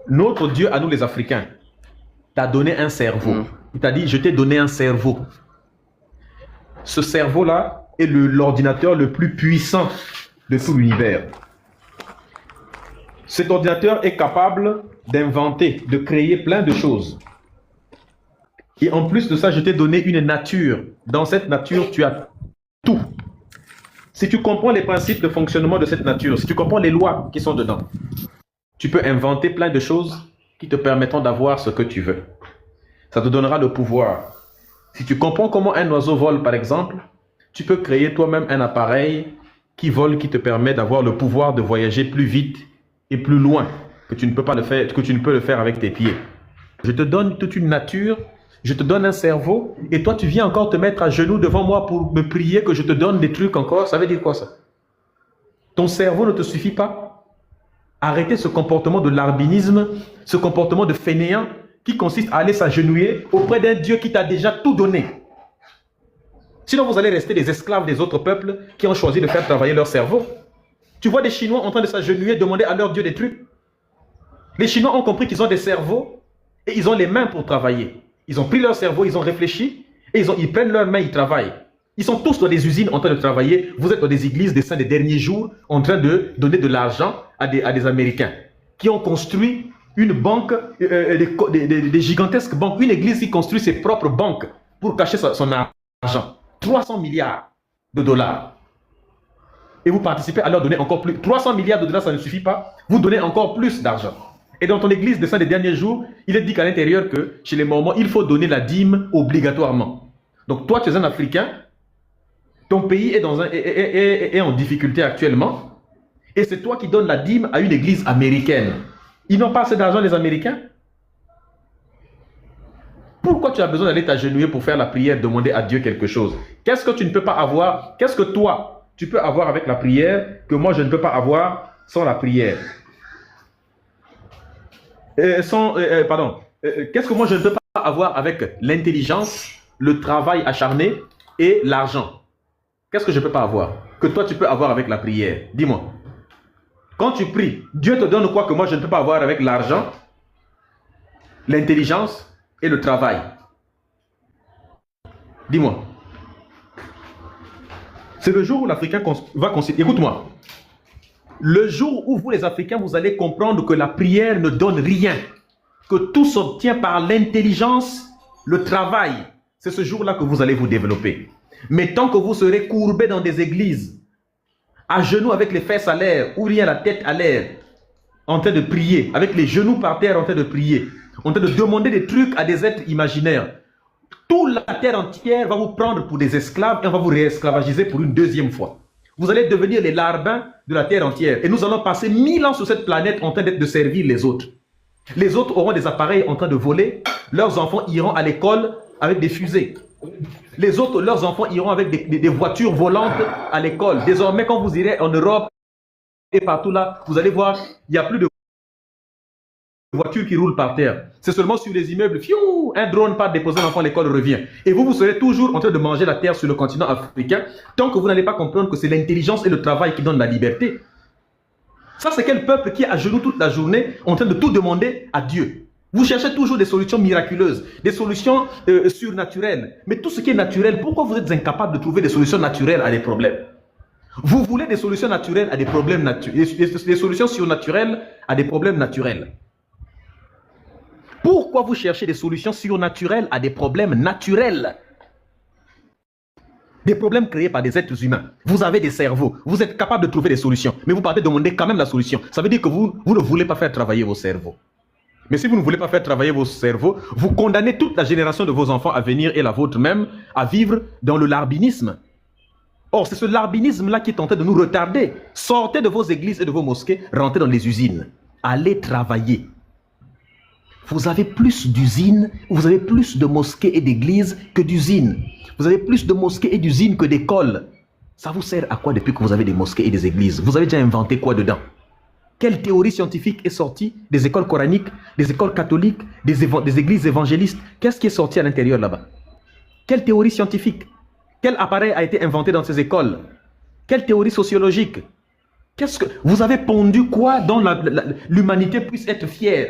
Notre Dieu, à nous les Africains, t'a donné un cerveau. Il t'a dit, je t'ai donné un cerveau. Ce cerveau-là est l'ordinateur le plus puissant de tout l'univers. Cet ordinateur est capable d'inventer, de créer plein de choses. Et en plus de ça, je t'ai donné une nature. Dans cette nature, tu as tout. Si tu comprends les principes de fonctionnement de cette nature, si tu comprends les lois qui sont dedans, tu peux inventer plein de choses qui te permettront d'avoir ce que tu veux. Ça te donnera le pouvoir. Si tu comprends comment un oiseau vole, par exemple, tu peux créer toi-même un appareil qui vole, qui te permet d'avoir le pouvoir de voyager plus vite et plus loin que tu ne peux pas le faire, que tu ne peux le faire avec tes pieds. Je te donne toute une nature, je te donne un cerveau, et toi tu viens encore te mettre à genoux devant moi pour me prier que je te donne des trucs encore. Ça veut dire quoi ça? Ton cerveau ne te suffit pas? Arrêtez ce comportement de larbinisme, ce comportement de fainéant qui consiste à aller s'agenouiller auprès d'un Dieu qui t'a déjà tout donné. Sinon vous allez rester des esclaves des autres peuples qui ont choisi de faire travailler leur cerveau. Tu vois des Chinois en train de s'agenouiller, demander à leur Dieu des trucs. Les Chinois ont compris qu'ils ont des cerveaux et ils ont les mains pour travailler. Ils ont pris leur cerveau, ils ont réfléchi et ils prennent leurs mains, ils travaillent. Ils sont tous dans des usines en train de travailler. Vous êtes dans des églises des saints des derniers jours en train de donner de l'argent à des Américains qui ont construit une banque, des gigantesques banques. Une église qui construit ses propres banques pour cacher son argent. 300 milliards de dollars. Et vous participez à leur donner encore plus. 300 milliards de dollars, ça ne suffit pas. Vous donnez encore plus d'argent. Et dans ton église des saints des derniers jours, il est dit qu'à l'intérieur que chez les Mormons, il faut donner la dîme obligatoirement. Donc toi, tu es un Africain, ton pays est en difficulté actuellement, et c'est toi qui donnes la dîme à une église américaine. Ils n'ont pas assez d'argent, les Américains? Pourquoi tu as besoin d'aller t'agenouiller pour faire la prière, demander à Dieu quelque chose? Qu'est-ce que tu ne peux pas avoir? Qu'est-ce que toi, tu peux avoir avec la prière que moi, je ne peux pas avoir sans la prière? Qu'est-ce que moi, je ne peux pas avoir avec l'intelligence, le travail acharné et l'argent? Qu'est-ce que je ne peux pas avoir que toi, tu peux avoir avec la prière? Dis-moi. Quand tu pries, Dieu te donne quoi que moi, je ne peux pas avoir avec l'argent, l'intelligence et le travail? Dis-moi. C'est le jour où l'Africain va considérer. Écoute-moi. Le jour où vous, les Africains, vous allez comprendre que la prière ne donne rien, que tout s'obtient par l'intelligence, le travail, c'est ce jour-là que vous allez vous développer. Mais tant que vous serez courbés dans des églises, à genoux avec les fesses à l'air, ou rien la tête à l'air, en train de prier, avec les genoux par terre en train de prier, en train de demander des trucs à des êtres imaginaires, toute la terre entière va vous prendre pour des esclaves et on va vous réesclavagiser pour une deuxième fois. Vous allez devenir les larbins de la terre entière. Et nous allons passer 1000 ans sur cette planète en train de servir les autres. Les autres auront des appareils en train de voler. Leurs enfants iront à l'école avec des fusées. Les autres, leurs enfants iront avec des voitures volantes à l'école. Désormais, quand vous irez en Europe et partout là, vous allez voir, il n'y a plus de voitures qui roulent par terre. C'est seulement sur les immeubles. Fiou, un drone part déposer l'enfant à l'école revient. Et vous serez toujours en train de manger la terre sur le continent africain tant que vous n'allez pas comprendre que c'est l'intelligence et le travail qui donnent la liberté. Ça, c'est quel peuple qui est à genoux toute la journée en train de tout demander à Dieu? Vous cherchez toujours des solutions miraculeuses, des solutions surnaturelles. Mais tout ce qui est naturel, pourquoi vous êtes incapable de trouver des solutions naturelles à des problèmes? Vous voulez des solutions naturelles à des problèmes naturels, des solutions surnaturelles à des problèmes naturels. Pourquoi vous cherchez des solutions surnaturelles à des problèmes naturels? Des problèmes créés par des êtres humains. Vous avez des cerveaux, vous êtes capable de trouver des solutions, mais vous partez demander quand même la solution. Ça veut dire que vous ne voulez pas faire travailler vos cerveaux. Mais si vous ne voulez pas faire travailler vos cerveaux, vous condamnez toute la génération de vos enfants à venir et la vôtre même à vivre dans le larbinisme. Or, c'est ce larbinisme-là qui est en train de nous retarder. Sortez de vos églises et de vos mosquées, rentrez dans les usines. Allez travailler. Vous avez plus d'usines, vous avez plus de mosquées et d'églises que d'usines. Vous avez plus de mosquées et d'usines que d'écoles. Ça vous sert à quoi depuis que vous avez des mosquées et des églises? Vous avez déjà inventé quoi dedans? Quelle théorie scientifique est sortie des écoles coraniques, des écoles catholiques, des églises évangélistes? Qu'est-ce qui est sorti à l'intérieur là-bas? Quelle théorie scientifique? Quel appareil a été inventé dans ces écoles? Quelle théorie sociologique? Vous avez pondu quoi dont l'humanité puisse être fière?